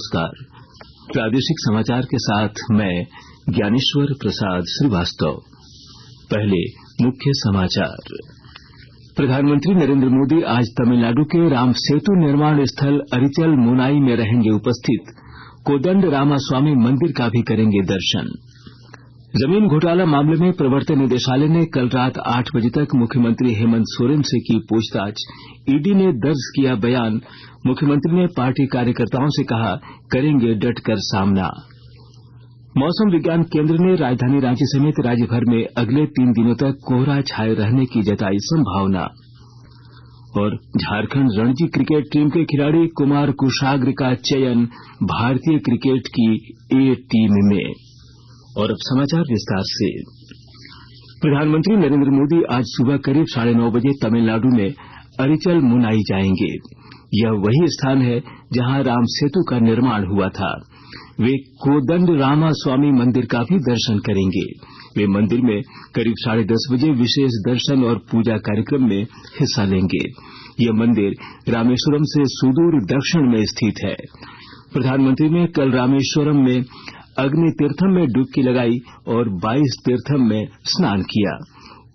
नमस्कार। प्रादेशिक समाचार के साथ मैं ज्ञानेश्वर प्रसाद श्रीवास्तव। पहले मुख्य समाचार। प्रधानमंत्री नरेंद्र मोदी आज तमिलनाडु के राम सेतु निर्माण स्थल अरिचल मुनाई में रहेंगे उपस्थित। कोदंड रामास्वामी मंदिर का भी करेंगे दर्शन। जमीन घोटाला मामले में प्रवर्तन निदेशालय ने कल रात 8 बजे तक मुख्यमंत्री हेमंत सोरेन से की पूछताछ। ईडी ने दर्ज किया बयान। मुख्यमंत्री ने पार्टी कार्यकर्ताओं से कहा, करेंगे डटकर सामना। मौसम विज्ञान केंद्र ने राजधानी रांची समेत राज्य भर में अगले 3 दिनों तक कोहरा छाये रहने की जताई संभावना। और झारखंड रणजी क्रिकेट टीम के खिलाड़ी कुमार कुशाग्र का चयन भारतीय क्रिकेट की ए टीम में। और अब समाचार विस्तार से। प्रधानमंत्री नरेंद्र मोदी आज सुबह करीब 9:30 बजे तमिलनाडु में अरिचल मुनाई जाएंगे। यह वही स्थान है जहां राम सेतु का निर्माण हुआ था। वे कोदंड रामास्वामी मंदिर का भी दर्शन करेंगे। वे मंदिर में करीब 10:30 बजे विशेष दर्शन और पूजा कार्यक्रम में हिस्सा लेंगे। यह मंदिर रामेश्वरम से सुदूर दक्षिण में स्थित है। प्रधानमंत्री ने कल रामेश्वरम में अग्नि तीर्थम में डुबकी लगाई और 22 तीर्थम में स्नान किया।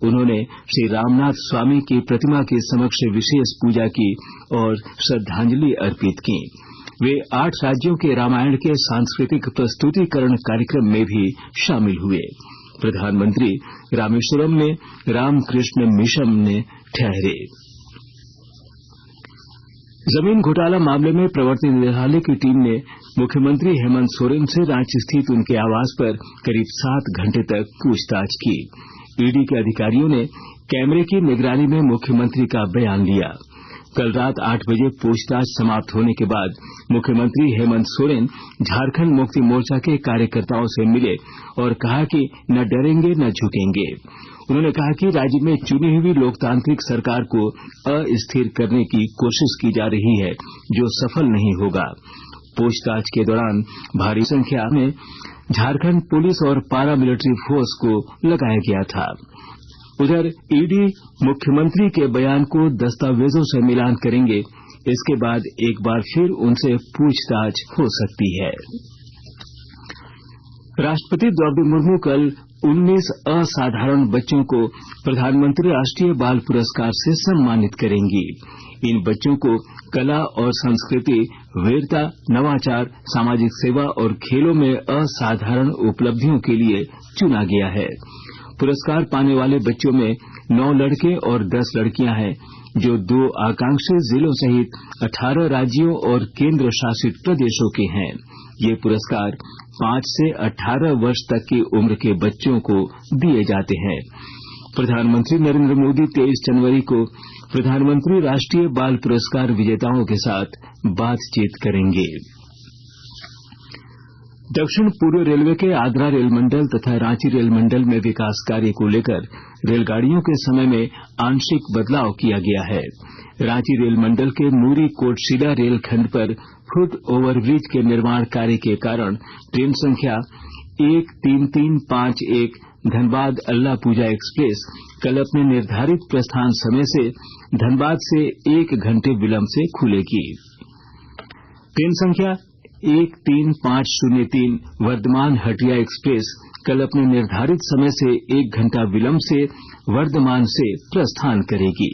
उन्होंने श्री रामनाथ स्वामी की प्रतिमा के समक्ष विशेष पूजा की और श्रद्धांजलि अर्पित की। वे 8 राज्यों के रामायण के सांस्कृतिक प्रस्तुतिकरण कार्यक्रम में भी शामिल हुए। प्रधानमंत्री रामेश्वरम में रामकृष्ण मिशन में ठहरे। जमीन घोटाला मामले में प्रवर्तन निदेशालय की टीम ने मुख्यमंत्री हेमंत सोरेन से रांची स्थित उनके आवास पर करीब 7 घंटे तक पूछताछ की। ईडी के अधिकारियों ने कैमरे की निगरानी में मुख्यमंत्री का बयान लिया। कल रात 8 बजे पूछताछ समाप्त होने के बाद मुख्यमंत्री हेमंत सोरेन झारखंड मुक्ति मोर्चा के कार्यकर्ताओं से मिले और कहा कि न डरेंगे न झुकेंगे। उन्होंने कहा कि राज्य में चुनी हुई लोकतांत्रिक सरकार को अस्थिर करने की कोशिश की जा रही है, जो सफल नहीं होगा। पूछताछ के दौरान भारी संख्या में झारखंड पुलिस और पारा मिलिट्री फोर्स को लगाया गया था। उधर ईडी मुख्यमंत्री के बयान को दस्तावेजों से मिलान करेंगे। इसके बाद एक बार फिर उनसे पूछताछ हो सकती है। राष्ट्रपति द्रौपदी मुर्मू कल 19 असाधारण बच्चों को प्रधानमंत्री राष्ट्रीय बाल पुरस्कार से सम्मानित करेंगी। इन बच्चों को कला और संस्कृति, वीरता, नवाचार, सामाजिक सेवा और खेलों में असाधारण उपलब्धियों के लिए चुना गया है। पुरस्कार पाने वाले बच्चों में 9 लड़के और 10 लड़कियां हैं, जो 2 आकांक्षी जिलों सहित 18 राज्यों और केंद्र शासित प्रदेशों के हैं। ये पुरस्कार 5 से 18 वर्ष तक की उम्र के बच्चों को दिए जाते हैं। प्रधानमंत्री नरेंद्र मोदी 23 जनवरी को प्रधानमंत्री राष्ट्रीय बाल पुरस्कार विजेताओं के साथ बातचीत करेंगे। दक्षिण पूर्व रेलवे के आद्रा रेल मंडल तथा रांची रेल मंडल में विकास कार्य को लेकर रेलगाड़ियों के समय में आंशिक बदलाव किया गया है। रांची रेल मंडल के मूरी कोटशिला रेलखंड पर फुट ओवरब्रिज के निर्माण कार्य के कारण ट्रेन संख्या 13351 धनबाद अल्लापूजा एक्सप्रेस कल अपने निर्धारित प्रस्थान समय से धनबाद से 1 घंटे विलंब से खुलेगी। ट्रेन संख्या 13503 वर्धमान हटिया एक्सप्रेस कल अपने निर्धारित समय से 1 घंटा विलंब से वर्धमान से प्रस्थान करेगी।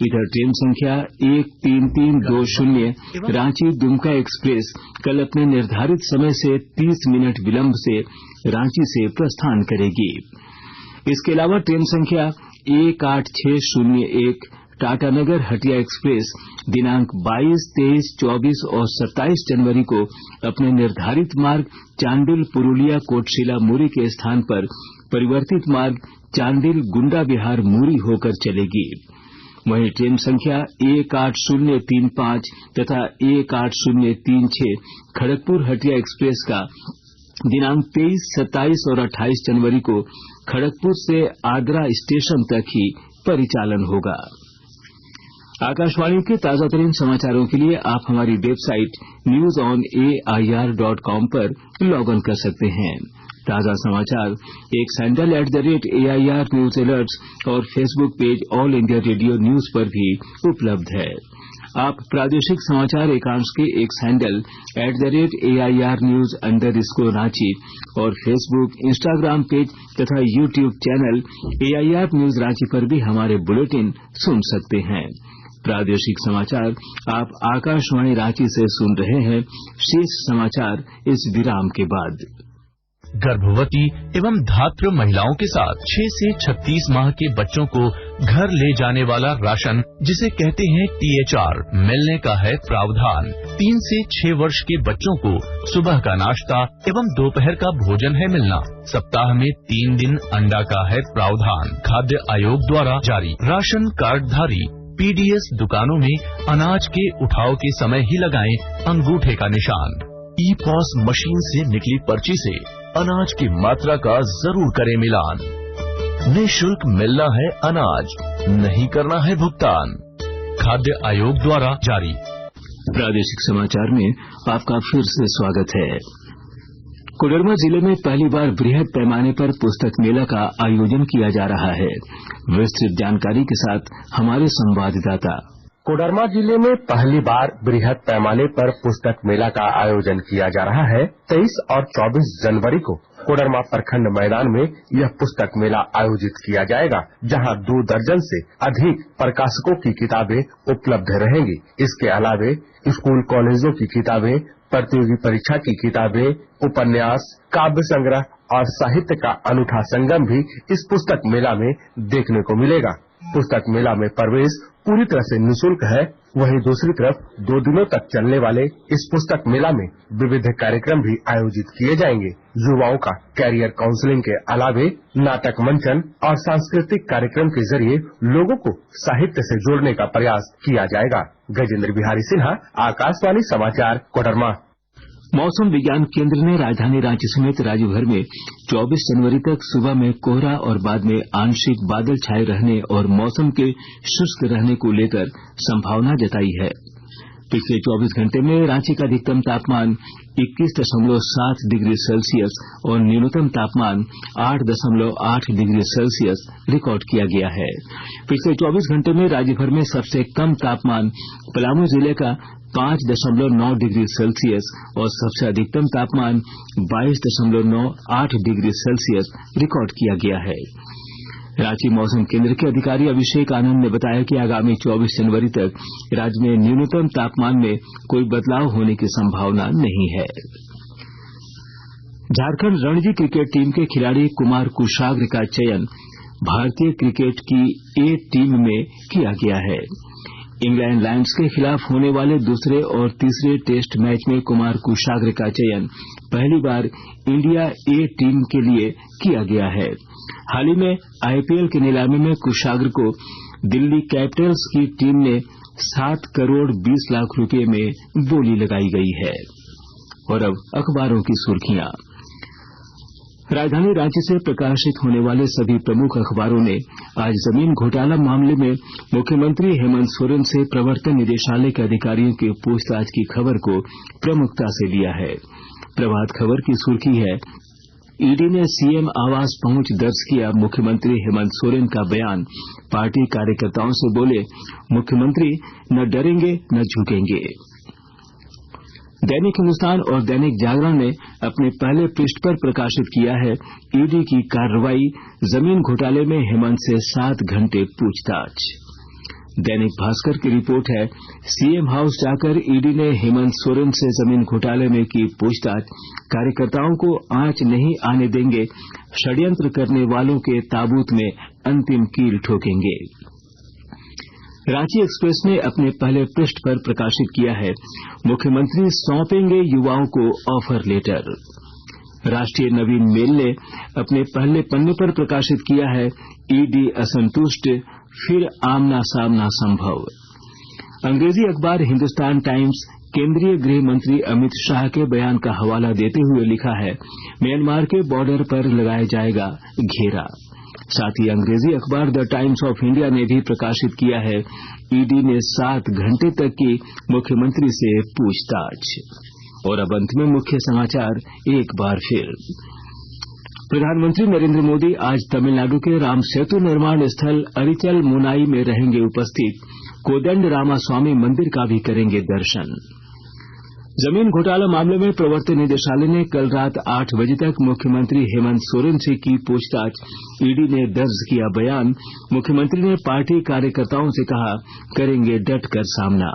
इधर ट्रेन संख्या 13320 रांची दुमका एक्सप्रेस कल अपने निर्धारित समय से 30 मिनट विलंब से रांची से प्रस्थान करेगी। इसके अलावा ट्रेन संख्या 18601 टाटानगर हटिया एक्सप्रेस दिनांक 22, 23, 24 और 27 जनवरी को अपने निर्धारित मार्ग चांडिल पुरुलिया कोटशिला मूरी के स्थान पर परिवर्तित मार्ग चांडिल गुंडा विहार मूरी होकर चलेगी। वहीं ट्रेन संख्या 18035 तथा 18036 खड़गपुर हटिया एक्सप्रेस का दिनांक 23, 27 और 28 जनवरी को खड़गपुर से आद्रा स्टेशन तक ही परिचालन होगा। आकाशवाणी के ताजा तरीन समाचारों के लिए आप हमारी वेबसाइट newsonair.com पर लॉग इन कर सकते हैं। ताजा समाचार X handle @AIR news alerts और Facebook page All India Radio news पर भी उपलब्ध है। आप प्रादेशिक समाचार एकांश के X handle @AIR News_ Ranchi और फेसबुक, इंस्टाग्राम पेज तथा YouTube channel AIR News Ranchi पर भी हमारे बुलेटिन सुन सकते हैं। प्रादेशिक समाचार आप आकाशवाणी रांची से सुन रहे हैं। शेष समाचार इस विराम के बाद। गर्भवती एवं धात्र महिलाओं के साथ 6 से 36 माह के बच्चों को घर ले जाने वाला राशन, जिसे कहते हैं THR, मिलने का है प्रावधान। 3 से 6 वर्ष के बच्चों को सुबह का नाश्ता एवं दोपहर का भोजन है मिलना। सप्ताह में 3 दिन अंडा का है प्रावधान। खाद्य आयोग द्वारा जारी। राशन कार्डधारी PDS दुकानों में अनाज के उठाव के समय ही लगाएं अंगूठे का निशान। EPOS मशीन से निकली पर्ची से अनाज की मात्रा का जरूर करें मिलान। निःशुल्क मिलना है अनाज, नहीं करना है भुगतान। खाद्य आयोग द्वारा जारी। प्रादेशिक समाचार में आपका फिर से स्वागत है। कोडरमा जिले में पहली बार बृहद पैमाने पर पुस्तक मेला का आयोजन किया जा रहा है। विस्तृत जानकारी के साथ हमारे संवाददाता। कोडरमा जिले में पहली बार बृहद पैमाने पर पुस्तक मेला का आयोजन किया जा रहा है। 23 और 24 जनवरी को कोडरमा प्रखंड मैदान में यह पुस्तक मेला आयोजित किया जाएगा, जहां 2 दर्जन से अधिक प्रकाशकों की किताबें उपलब्ध रहेंगी। इसके अलावे स्कूल कॉलेजों की किताबें, प्रतियोगी परीक्षा की किताबें, उपन्यास, काव्य संग्रह और साहित्य का अनूठा संगम भी इस पुस्तक मेला में देखने को मिलेगा। पुस्तक मेला में प्रवेश पूरी तरह से निःशुल्क है। वहीं दूसरी तरफ 2 दिनों तक चलने वाले इस पुस्तक मेला में विविध कार्यक्रम भी आयोजित किए जाएंगे। युवाओं का कैरियर काउंसलिंग के अलावे नाटक मंचन और सांस्कृतिक कार्यक्रम के जरिए लोगों को साहित्य से जोड़ने का प्रयास किया जाएगा। गजेंद्र बिहारी सिन्हा, आकाशवाणी समाचार, कोडरमा। मौसम विज्ञान केंद्र ने राजधानी रांची समेत राज्य भर में 24 जनवरी तक सुबह में कोहरा और बाद में आंशिक बादल छाये रहने और मौसम के शुष्क रहने को लेकर संभावना जताई है। पिछले 24 घंटे में रांची का अधिकतम तापमान 21.7 डिग्री सेल्सियस और न्यूनतम तापमान 8.8 डिग्री सेल्सियस रिकॉर्ड किया गया है। पिछले 24 घंटे में राज्य भर में सबसे कम तापमान पलामू जिले का 5.9 डिग्री सेल्सियस और सबसे अधिकतम तापमान 22.98 डिग्री सेल्सियस रिकॉर्ड किया गया है। रांची मौसम केंद्र के अधिकारी अभिषेक आनंद ने बताया कि आगामी 24 जनवरी तक राज्य में न्यूनतम तापमान में कोई बदलाव होने की संभावना नहीं है। झारखंड रणजी क्रिकेट टीम के खिलाड़ी कुमार कुशाग्र का चयन भारतीय क्रिकेट की A टीम में किया गया है। इंग्लैंड लायंस के खिलाफ होने वाले दूसरे और तीसरे टेस्ट मैच में कुमार कुशाग्र का चयन पहली बार इंडिया A टीम के लिए किया गया है। हाल ही में IPL की नीलामी में कुशाग्र को दिल्ली कैपिटल्स की टीम ने 7 करोड़ 20 लाख रुपए में बोली लगाई गई है। और अब अखबारों की सुर्खियां। राजधानी रांची से प्रकाशित होने वाले सभी प्रमुख अखबारों ने आज जमीन घोटाला मामले में मुख्यमंत्री हेमंत सोरेन से प्रवर्तन निदेशालय के अधिकारियों की पूछताछ की खबर को प्रमुखता से लिया है। प्रभात खबर की सुर्खी है, ईडी ने सीएम आवास पहुंच दर्ज किया मुख्यमंत्री हेमंत सोरेन का बयान। पार्टी कार्यकर्ताओं से बोले, मुख्यमंत्री न डरेंगे न झुकेंगे। दैनिक हिंदुस्तान और दैनिक जागरण ने अपने पहले पृष्ठ पर प्रकाशित किया है, ईडी की कार्रवाई, जमीन घोटाले में हेमंत से 7 घंटे पूछताछ। दैनिक भास्कर की रिपोर्ट है, सीएम हाउस जाकर ईडी ने हेमंत सोरेन से जमीन घोटाले में की पूछताछ। कार्यकर्ताओं को आंच नहीं आने देंगे, षड्यंत्र करने वालों के ताबूत में अंतिम कील ठोकेंगे। रांची एक्सप्रेस ने अपने पहले पृष्ठ पर प्रकाशित किया है, मुख्यमंत्री सौंपेंगे युवाओं को ऑफर लेटर। राष्ट्रीय नवीन मेल ने अपने पहले पन्ने पर प्रकाशित किया है, ईडी असंतुष्ट, फिर आमना सामना संभव। अंग्रेजी अखबार हिंदुस्तान टाइम्स केंद्रीय गृह मंत्री अमित शाह के बयान का हवाला देते हुए लिखा है, म्यांमार के बॉर्डर पर लगाया जाएगा घेरा। साथ ही अंग्रेजी अखबार द टाइम्स ऑफ इंडिया ने भी प्रकाशित किया है, ईडी ने 7 घंटे तक की मुख्यमंत्री से पूछताछ। और अब अंत में मुख्य समाचार एक बार फिर। प्रधानमंत्री नरेंद्र मोदी आज तमिलनाडु के राम सेतु निर्माण स्थल अरिचल मुनाई में रहेंगे उपस्थित। कोदंड रामास्वामी मंदिर का भी करेंगे दर्शन। जमीन घोटाला मामले में प्रवर्तन निदेशालय ने कल रात 8 बजे तक मुख्यमंत्री हेमंत सोरेन से की पूछताछ। ईडी ने दर्ज किया बयान। मुख्यमंत्री ने पार्टी कार्यकर्ताओं से कहा, करेंगे डट कर सामना।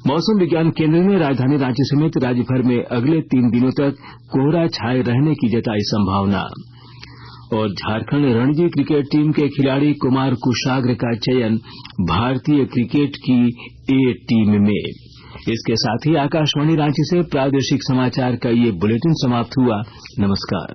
मौसम विज्ञान केंद्र ने राजधानी रांची समेत राज्य भर में अगले 3 दिनों तक कोहरा छाये रहने की जताई संभावना। और झारखंड रणजी क्रिकेट टीम के खिलाड़ी कुमार कुशाग्र का चयन भारतीय क्रिकेट की ए टीम में। इसके साथ ही आकाशवाणी रांची से प्रादेशिक समाचार का ये बुलेटिन समाप्त हुआ। नमस्कार।